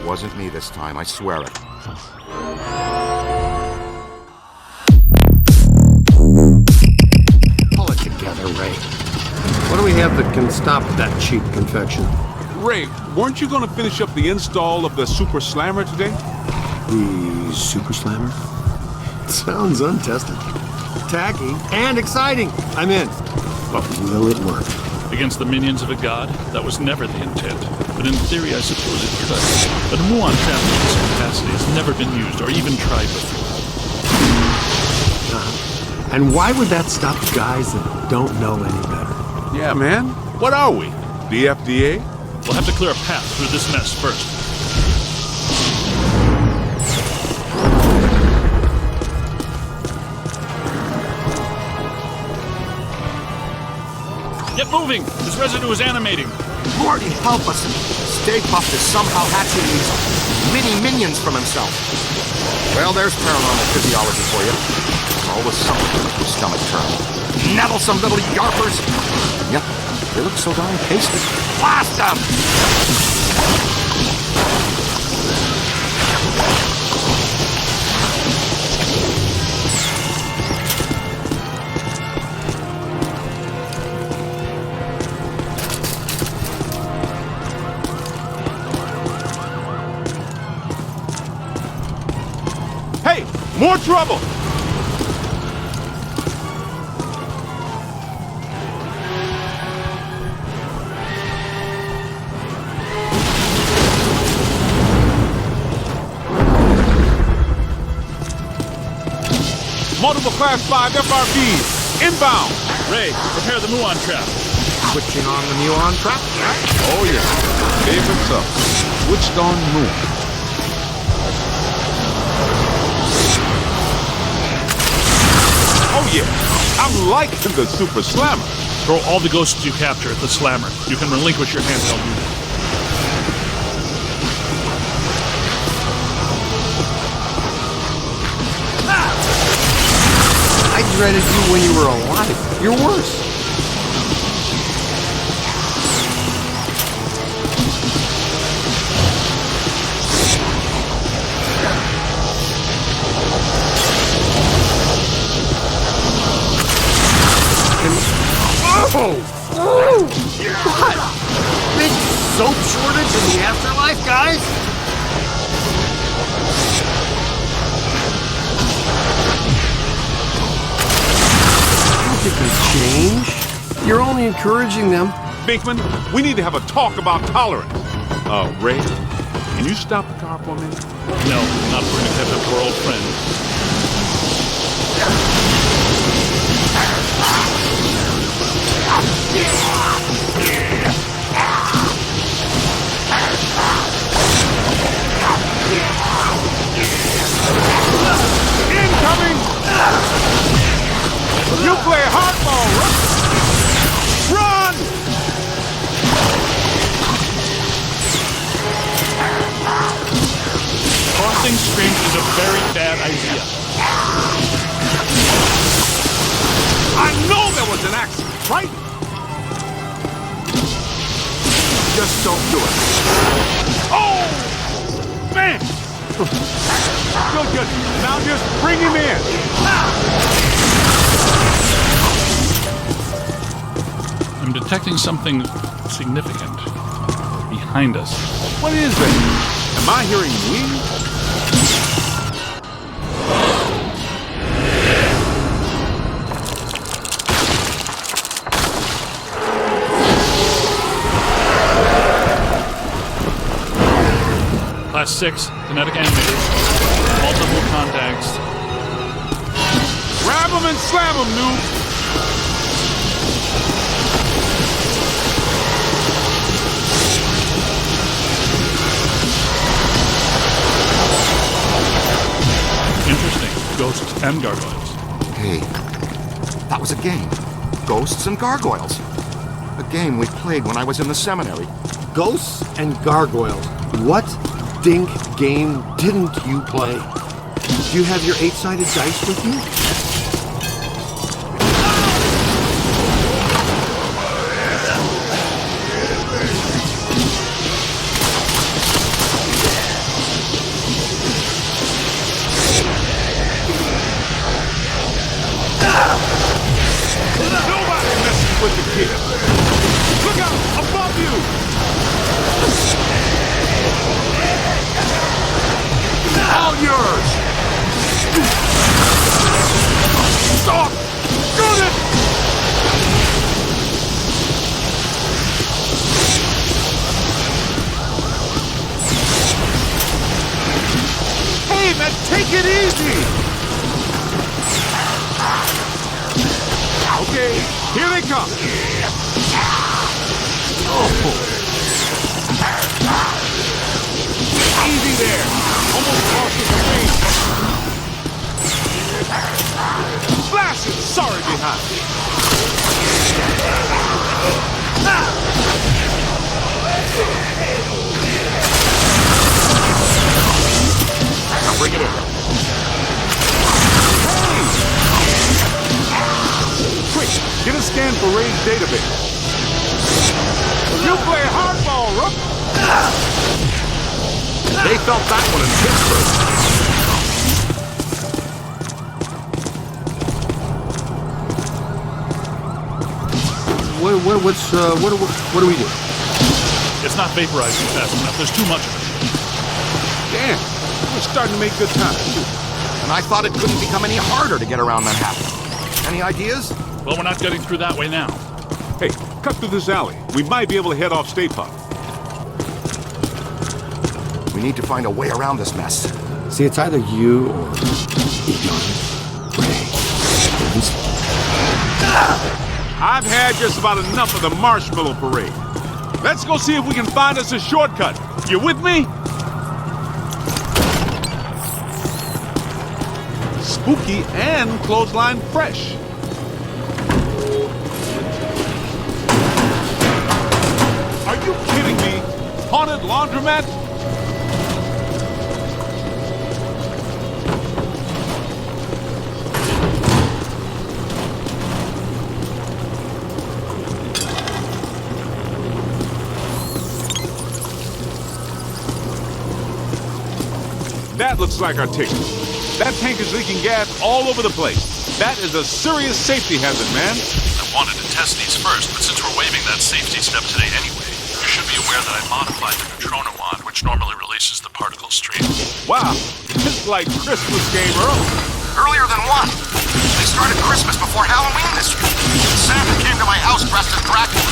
Wasn't me this time, I swear it. Pull it together, Ray. What do we have that can stop that cheap confection? Ray, weren't you going to finish up the install of the Super Slammer today? The Super Slammer? It sounds untested. Tacky and exciting. I'm in. But will it work? Against the minions of a god? That was never the intent. But in theory, I suppose it could. But a Muon trap in this capacity has never been used or even tried before. And why would that stop guys that don't know any better? Yeah, man. What are we? The FDA? We'll have to clear a path through this mess first. Get moving! This residue is animating. Morty, help us! Stay Puft is somehow hatching these mini-minions from himself. Well, there's paranormal physiology for you. Always something to make your stomach turn. Nettlesome little yarpers! And yet, they look so darn tasty. Blast them! More trouble! Multiple Class 5 FRBs, inbound! Ray, prepare the Muon trap. Switching on the Muon trap? Oh yeah, favorite stuff. Switched on Moon. Oh yeah, I'm liking the Super Slammer. Throw all the ghosts you capture at the slammer. You can relinquish your handheld unit. I dreaded you when you were alive. You're worse. What? Big soap shortage in the afterlife, guys? Don't think they change. You're only encouraging them. Binkman, we need to have a talk about tolerance. Ray, can you stop the car for a minute? No, not for an attempt at old friend. Incoming! You play hardball, run! Crossing streams is a very bad idea. I know there was an accident, right? Just don't do it. Oh! Man! Good. Now just bring him in. I'm detecting something significant behind us. What is that? Am I hearing wings? Class 6, kinetic animators, multiple contacts. Grab him and slam him, noob! Interesting. Ghosts and gargoyles. Hey, that was a game. Ghosts and gargoyles. A game we played when I was in the seminary. Ghosts and gargoyles. What dink game didn't you play? Do you have your 8-sided dice with you? Nobody messes with the kid. Look out! Above you! All yours! Stop! Shoot it! Hey, man, take it easy! Okay, here they come. Oh. Easy there. Almost lost his range. Flash it. Sorry behind. Now bring it in. Quick, get a scan for Ray's database. You play hardball, Rook. They felt that one in Pittsburgh. What do we do? It's not vaporizing fast enough. There's too much of it. Damn, we're starting to make good time. And I thought it couldn't become any harder to get around Manhattan. Any ideas? Well, we're not getting through that way now. Hey, cut through this alley. We might be able to head off Stay Puft. We need to find a way around this mess. See, it's either you or Egon, Ray, Vince. I've had just about enough of the marshmallow parade. Let's go see if we can find us a shortcut. You with me? Spooky and clothesline fresh. Are you kidding me? Haunted laundromat? That looks like our ticket. That tank is leaking gas all over the place. That is a serious safety hazard, man. I wanted to test these first, but since we're waiving that safety step today anyway, you should be aware that I modified the neutrino wand, which normally releases the particle stream. Wow, it's like Christmas came early. Earlier than what? They started Christmas before Halloween this year. Santa came to my house dressed as Dracula.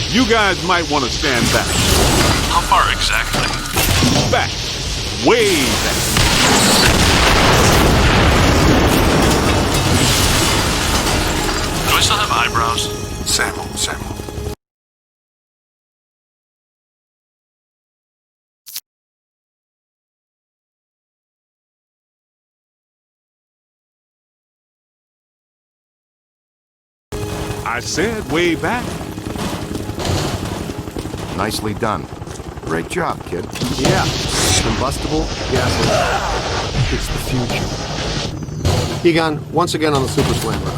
You guys might want to stand back. How far exactly? Back. Way back. Do I still have eyebrows? Samuel. I said way back. Nicely done. Great job, kid. Yeah, combustible gasoline. It's the future. Egon, once again on the Super Slammer.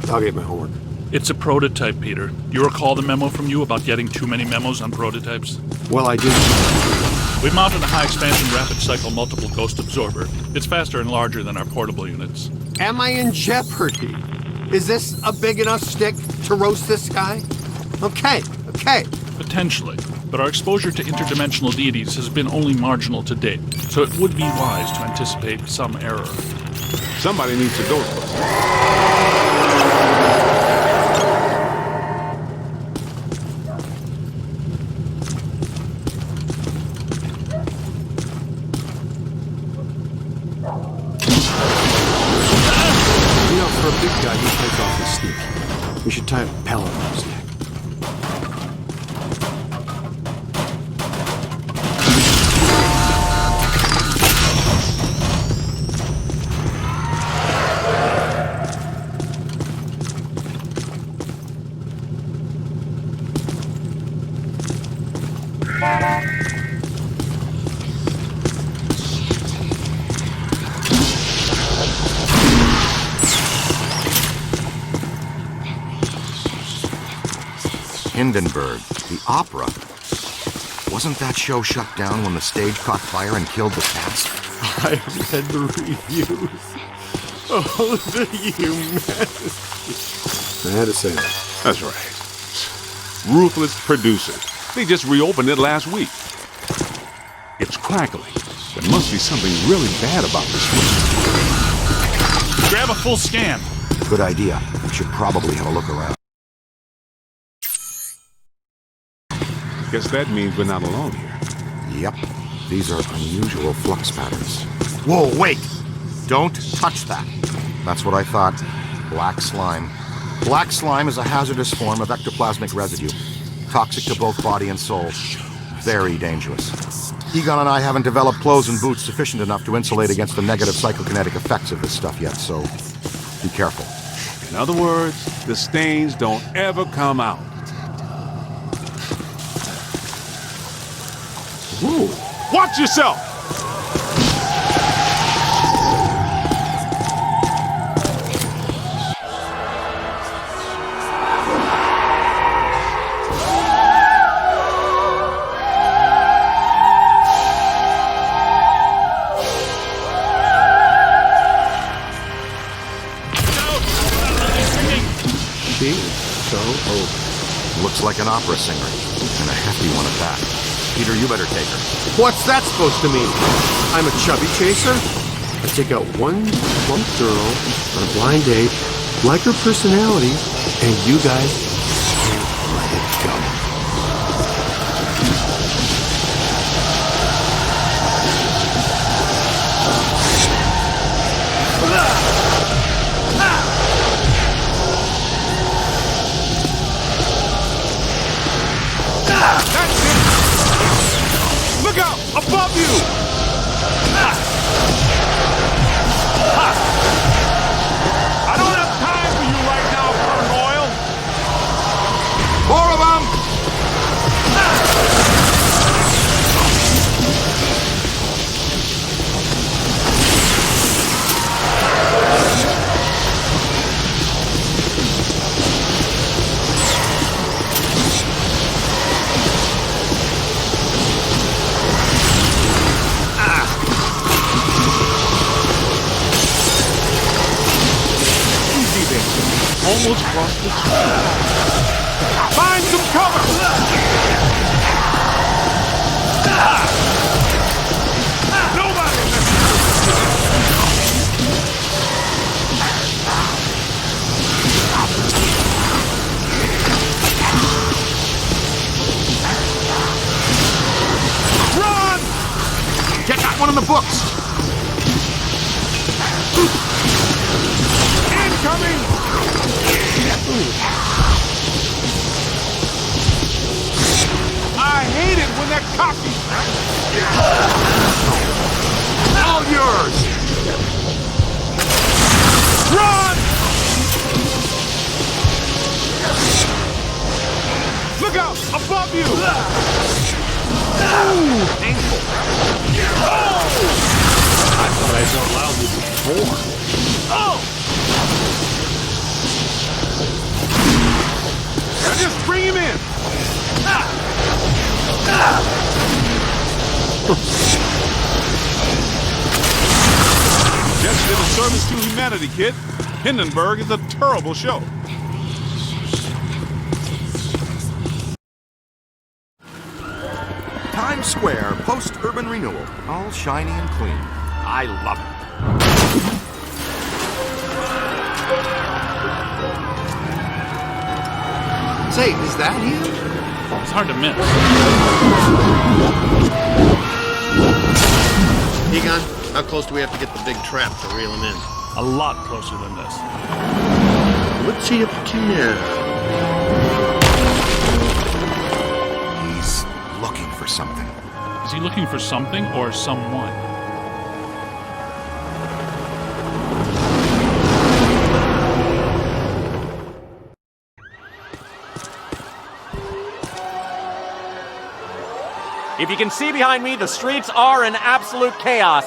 I'll get my homework. It's a prototype, Peter. You recall the memo from you about getting too many memos on prototypes? Well, I did. We've mounted a high-expansion rapid cycle multiple ghost absorber. It's faster and larger than our portable units. Am I in jeopardy? Is this a big enough stick to roast this guy? Okay. Potentially. But our exposure to interdimensional deities has been only marginal to date, so it would be wise to anticipate some error. Somebody needs a Ghostbuster. You know, for a big guy, he plays off his sneak. We should tie a pellet on his neck. Hindenburg, the opera. Wasn't that show shut down when the stage caught fire and killed the cast? I read the reviews. Oh, the humanity. I had to say that. That's right. Ruthless producers. They just reopened it last week. It's crackling. There must be something really bad about this one. Grab a full scan. Good idea. We should probably have a look around. Guess that means we're not alone here. Yep. These are unusual flux patterns. Whoa, wait! Don't touch that. That's what I thought. Black slime. Black slime is a hazardous form of ectoplasmic residue. Toxic to both body and soul. Very dangerous. Egon and I haven't developed clothes and boots sufficient enough to insulate against the negative psychokinetic effects of this stuff yet, so be careful. In other words, the stains don't ever come out. Whoa. Watch yourself! Looks like an opera singer, and a hefty one at that. Peter, you better take her. What's that supposed to mean? I'm a chubby chaser? I take out one plump girl on a blind date, like her personality, and you guys can't let it go. Look out! Above you! I don't have time for you right now, Burn Oil! More of them! Almost crossed the street. Find some cover! Nobody Run! Get that one in the books! Incoming! I hate it when they're cocky! All yours! Run! Look out! Above you! Ooh, painful. Oh! I thought I saw loudly before. Oh! Now just bring him in! Just did a service to humanity, kid. Hindenburg is a terrible show. Times Square, post-urban renewal. All shiny and clean. I love it. Say, is that him? It's hard to miss. Egon, how close do we have to get the big trap to reel him in? A lot closer than this. What's he up to now? He's looking for something. Is he looking for something or someone? If you can see behind me, the streets are in absolute chaos.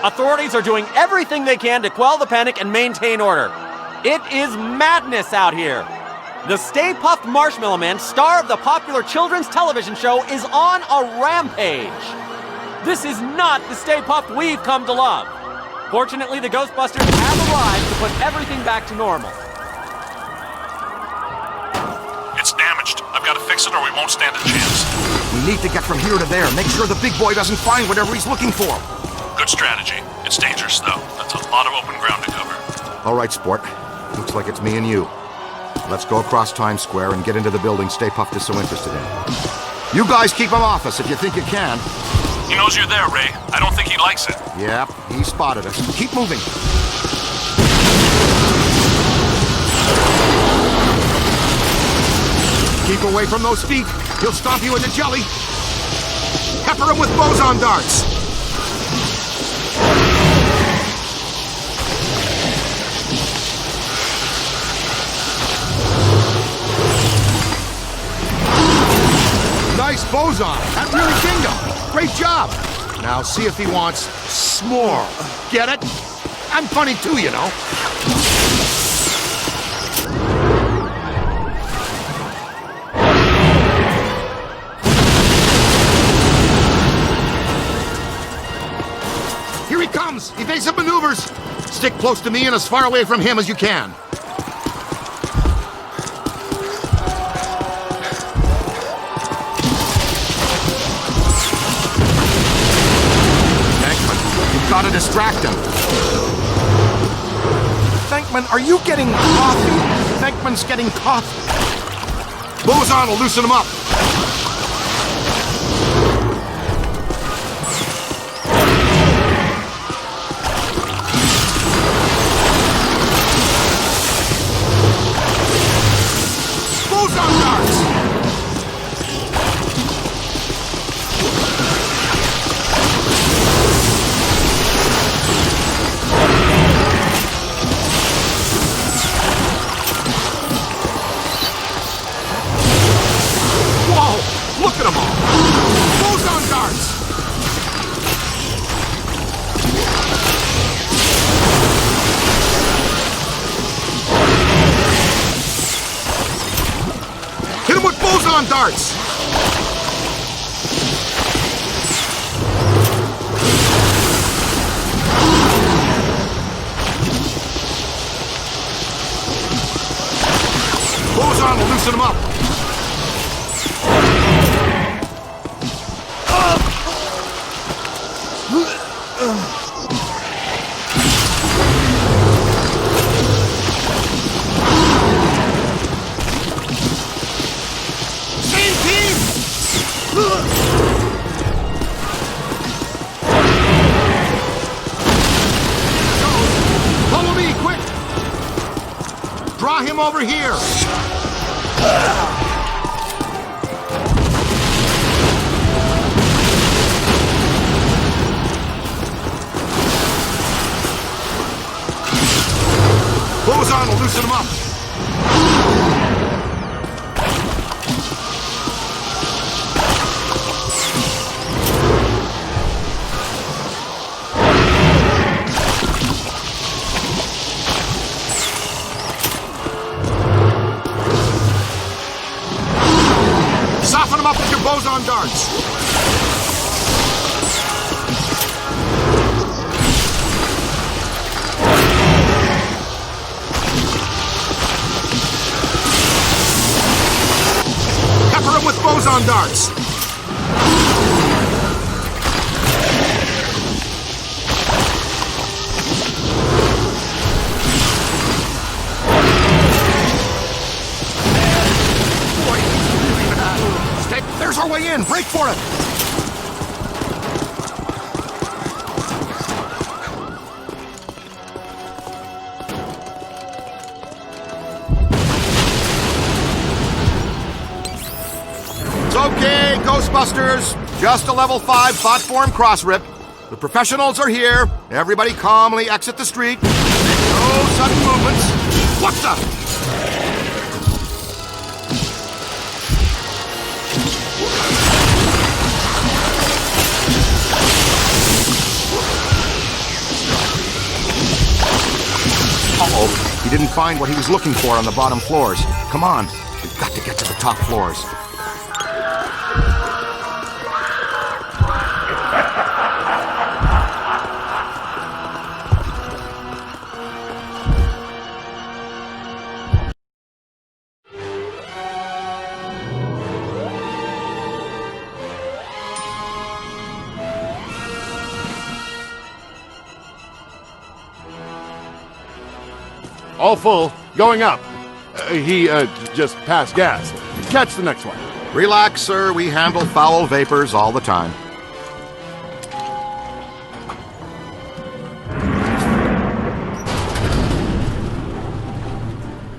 Authorities are doing everything they can to quell the panic and maintain order. It is madness out here. The Stay Puft Marshmallow Man, star of the popular children's television show, is on a rampage. This is not the Stay Puft we've come to love. Fortunately, the Ghostbusters have arrived to put everything back to normal. It's damaged. I've got to fix it or we won't stand a chance. We need to get from here to there. Make sure the big boy doesn't find whatever he's looking for. Good strategy. It's dangerous, though. That's a lot of open ground to cover. All right, sport. Looks like it's me and you. Let's go across Times Square and get into the building Stay Puft is so interested in. You guys keep him off us if you think you can. He knows you're there, Ray. I don't think he likes it. Yep, he spotted us. Keep moving. Keep away from those feet. He'll stomp you into jelly. Pepper him with boson darts. Nice boson. That really dinged him. Great job. Now see if he wants s'more. Get it? I'm funny too, you know. Here he comes. Evasive maneuvers. Stick close to me and as far away from him as you can. Gotta distract him. Venkman, are you getting coffee? Venkman's getting coffee. Boson will loosen him up. Boson darts! Look at them all! Boson darts! Hit him with boson darts! Boson will loosen him up! Follow me, quick! Draw him over here! Boson will loosen him up! Soften him up with your boson darts! Pepper him with boson darts! There's our way in! Break for it! It's okay, Ghostbusters. Just a level 5 platform cross-rip. The professionals are here. Everybody calmly exit the street. No sudden movements. What the? Uh-oh. He didn't find what he was looking for on the bottom floors. Come on. We've got to get to the top floors. All full. Going up. He just passed gas. Catch the next one. Relax, sir. We handle foul vapors all the time.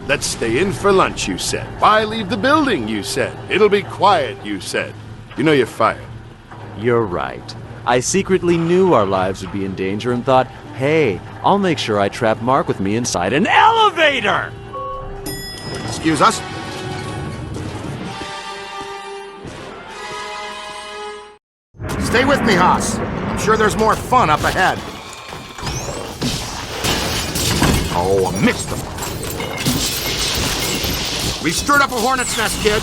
Let's stay in for lunch, you said. Why leave the building, you said. It'll be quiet, you said. You know you're fired. You're right. I secretly knew our lives would be in danger and thought, hey, I'll make sure I trap Mark with me inside an elevator! Excuse us? Stay with me, Haas. I'm sure there's more fun up ahead. Oh, I missed them. We stirred up a hornet's nest, kid.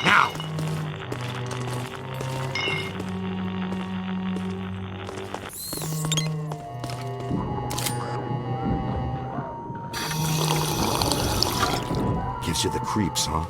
Now. Gives you the creeps, huh?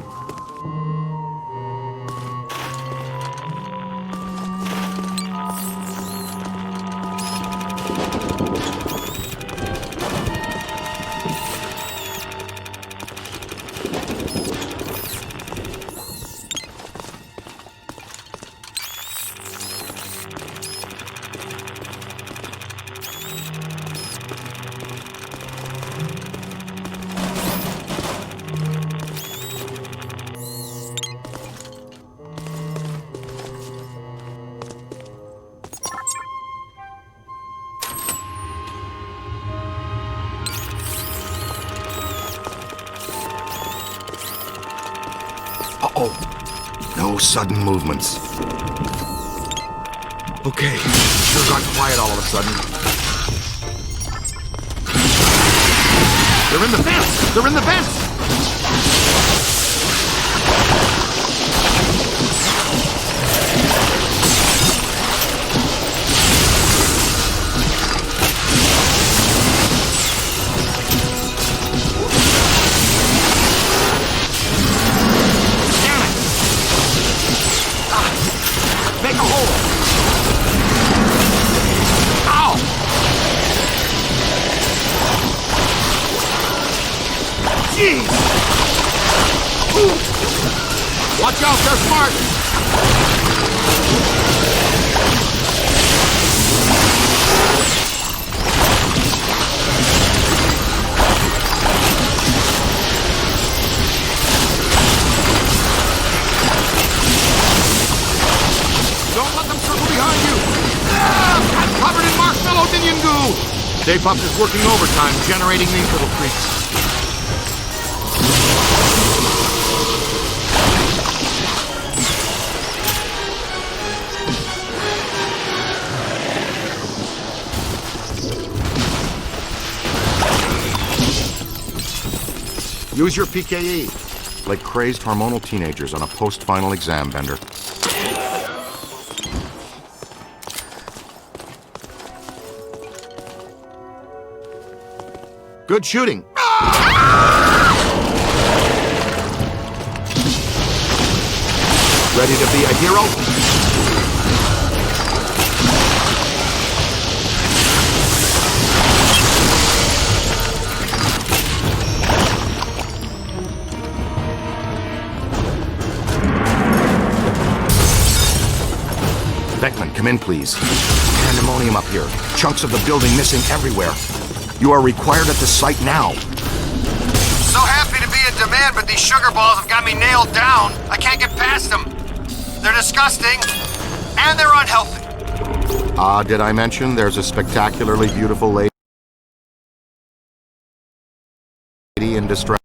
Uh-oh. No sudden movements. Okay. Sure got quiet all of a sudden. They're in the vents! They're in the vents! Make a hole! Ow! Jeez! Ooh. Watch out, they're smart! Don't let them circle behind you! Ah, I'm covered in marshmallow minion goo! Stay Puft is working overtime, generating these little creeps. Use your PKE, like crazed hormonal teenagers on a post-final exam bender. Good shooting. Ready to be a hero? Beckman, come in, please. Pandemonium up here. Chunks of the building missing everywhere. You are required at the site now. So happy to be in demand, but these sugar balls have got me nailed down. I can't get past them. They're disgusting, and they're unhealthy. Did I mention there's a spectacularly beautiful lady in distress?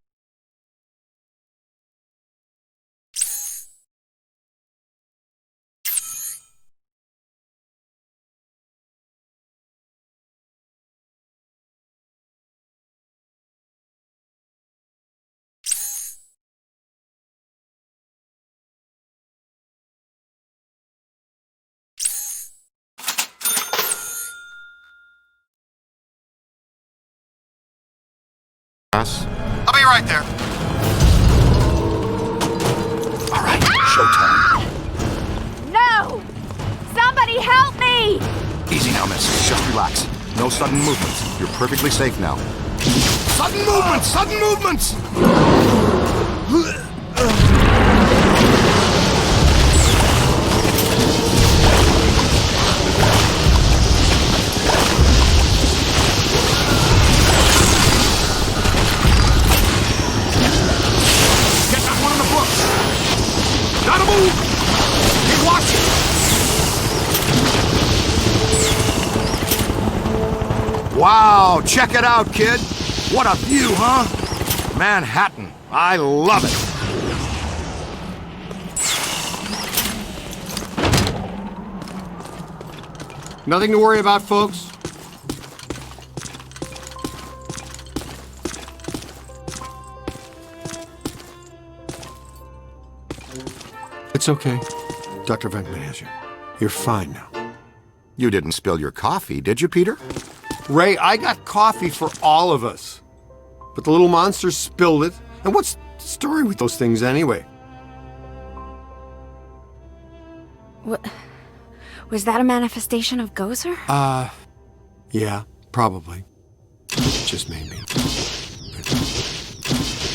right there. All right, showtime. No! Somebody help me! Easy now, miss. Just relax. No sudden movements. You're perfectly safe now. Sudden movements! Sudden movements! Get that one in the books! Gotta move! Keep watching! Wow, check it out, kid. What a view, huh? Manhattan. I love it. Nothing to worry about, folks. It's okay. Dr. Venkman has you. You're fine now. You didn't spill your coffee, did you, Peter? Ray, I got coffee for all of us. But the little monster spilled it. And what's the story with those things anyway? What? Was that a manifestation of Gozer? Yeah, probably. Just maybe.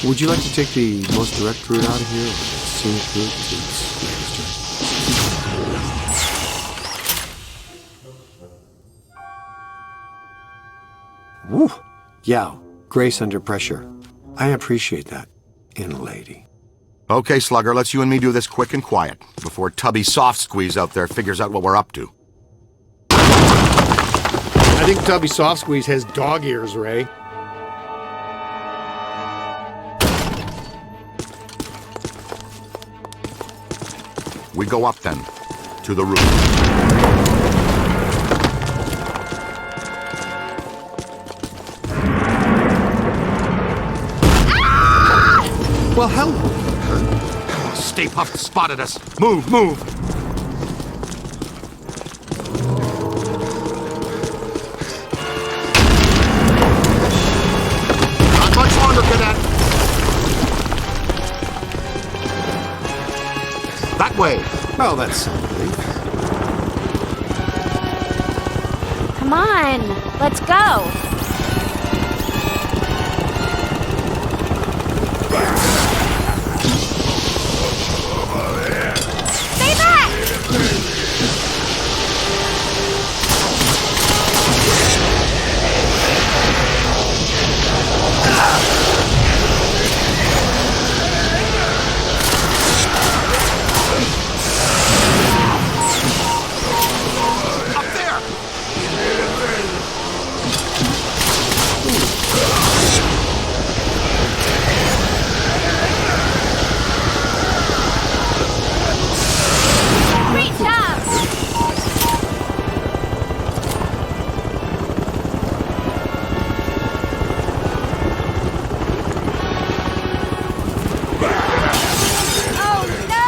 Would you like to take the most direct route out of here, or the scenic route to Remastered? Woo! Yeah, grace under pressure. I appreciate that, in a lady. Okay, Slugger, let's you and me do this quick and quiet, before Tubby Soft Squeeze out there figures out what we're up to. I think Tubby Soft Squeeze has dog ears, Ray. We go up then, to the roof. Well, hello. Stay Puft spotted us. Move, move. Not much longer, cadet. That way. Well, that's something. Come on, let's go. Stay back! Up there! Great job! Oh no!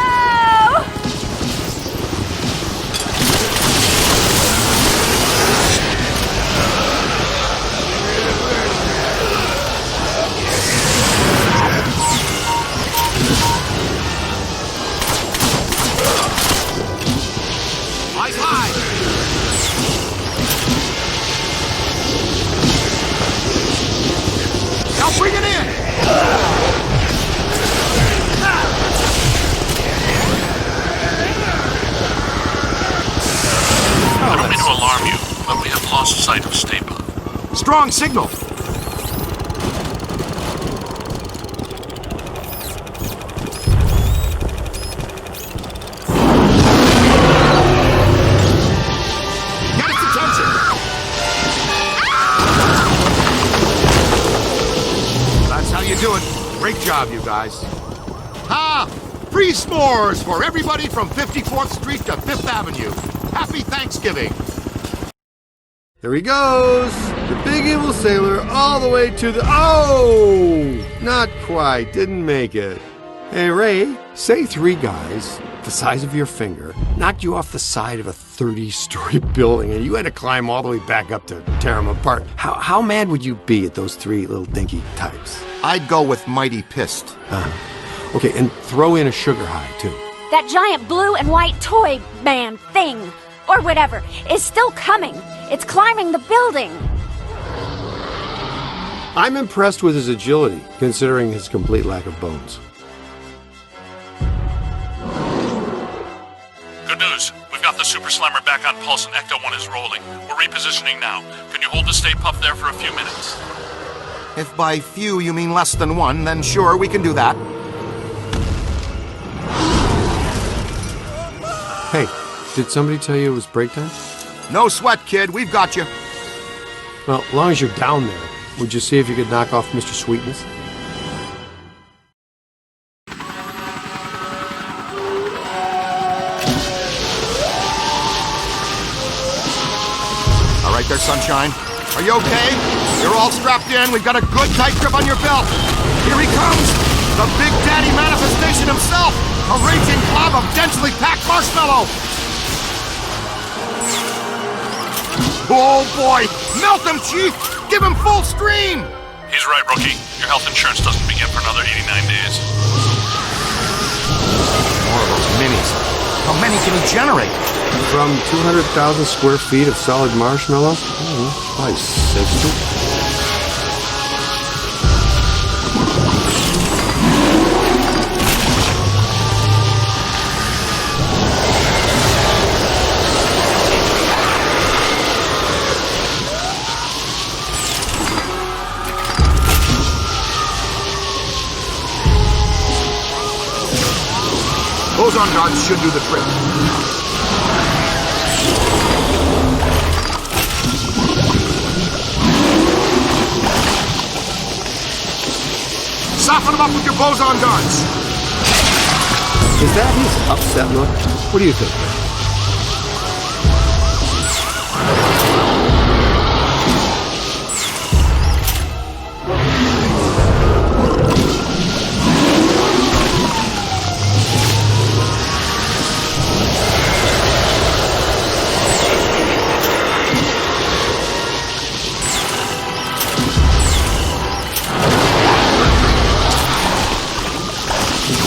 Eyes high! Now bring it in! I don't mean to alarm you, but we have lost sight of Stay Puft. Strong signal! Get its attention! That's how you do it. Great job, you guys. Ha! Free s'mores for everybody from 54th Street to 5th Avenue. Happy Thanksgiving! There he goes! The big evil sailor all the way to the... Oh! Not quite. Didn't make it. Hey, Ray, say 3 guys the size of your finger, knocked you off the side of a 30-story building, and you had to climb all the way back up to tear them apart, how mad would you be at those three little dinky types? I'd go with mighty pissed. Okay, and throw in a sugar high, too. That giant blue and white toy man thing, or whatever, is still coming. It's climbing the building. I'm impressed with his agility, considering his complete lack of bones. Good news. We've got the Super Slammer back on pulse and Ecto-1 is rolling. We're repositioning now. Can you hold the Stay Puft there for a few minutes? If by few you mean less than one, then sure, we can do that. Hey, did somebody tell you it was break time? No sweat, kid. We've got you. Well, as long as you're down there, would you see if you could knock off Mr. Sweetness? All right there, Sunshine. Are you okay? You're all strapped in. We've got a good tight grip on your belt. Here he comes. The Big Daddy manifestation himself. A raging blob of densely packed marshmallow. Oh, boy. Melt him, Chief. Give him full stream. He's right, Rookie. Your health insurance doesn't begin for another 89 days. More of those minis. How many can he generate? From 200,000 square feet of solid marshmallow? Probably 60. Boson darts should do the trick. Soften him up with your boson darts. Is that his upset look? What do you think?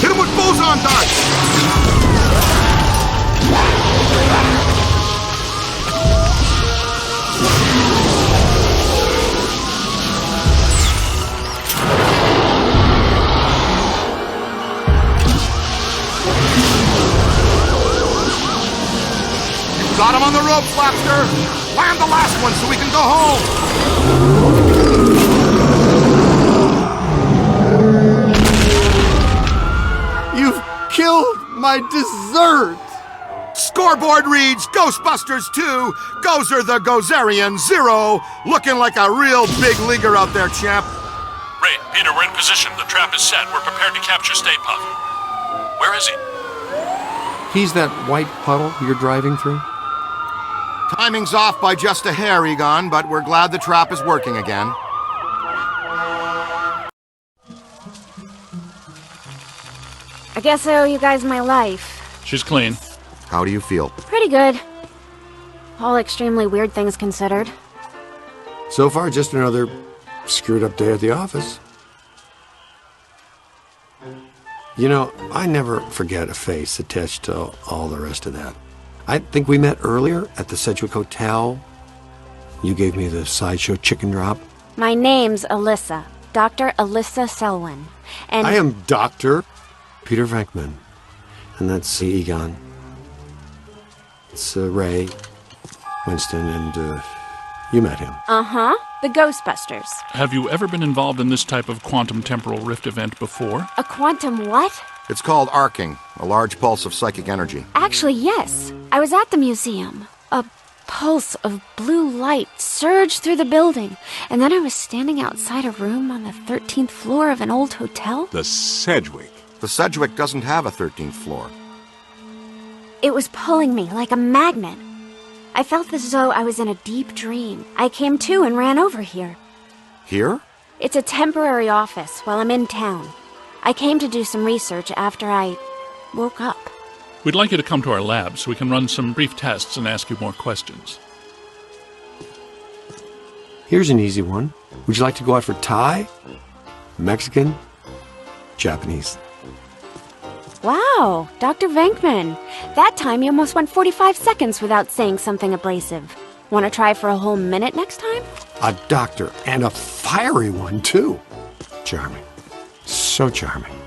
Hit him with boson darts! Got him on the rope, Flapster! Land the last one so we can go home! You've killed my dessert! Scoreboard reads Ghostbusters 2, Gozer the Gozerian 0, looking like a real big leaguer out there, champ. Ray, Peter, we're in position. The trap is set. We're prepared to capture Stay Puft. Where is he? He's that white puddle you're driving through? Timing's off by just a hair, Egon, but we're glad the trap is working again. I guess I owe you guys my life. She's clean. How do you feel? Pretty good. All extremely weird things considered. So far, just another screwed up day at the office. You know, I never forget a face attached to all the rest of that. I think we met earlier at the Sedgwick Hotel. You gave me the sideshow chicken drop. My name's Alyssa. Dr. Alyssa Selwyn. And I am Dr. Peter Venkman. And that's Egon. It's Ray, Winston, and you met him. Uh-huh. The Ghostbusters. Have you ever been involved in this type of quantum temporal rift event before? A quantum what? It's called arcing, a large pulse of psychic energy. Actually, yes. I was at the museum. A pulse of blue light surged through the building, and then I was standing outside a room on the 13th floor of an old hotel. The Sedgwick. The Sedgwick doesn't have a 13th floor. It was pulling me like a magnet. I felt as though I was in a deep dream. I came to and ran over here. Here? It's a temporary office while I'm in town. I came to do some research after I woke up. We'd like you to come to our lab so we can run some brief tests and ask you more questions. Here's an easy one. Would you like to go out for Thai? Mexican? Japanese? Wow, Dr. Venkman. That time you almost went 45 seconds without saying something abrasive. Want to try for a whole minute next time? A doctor, and a fiery one, too. Charming. So charming.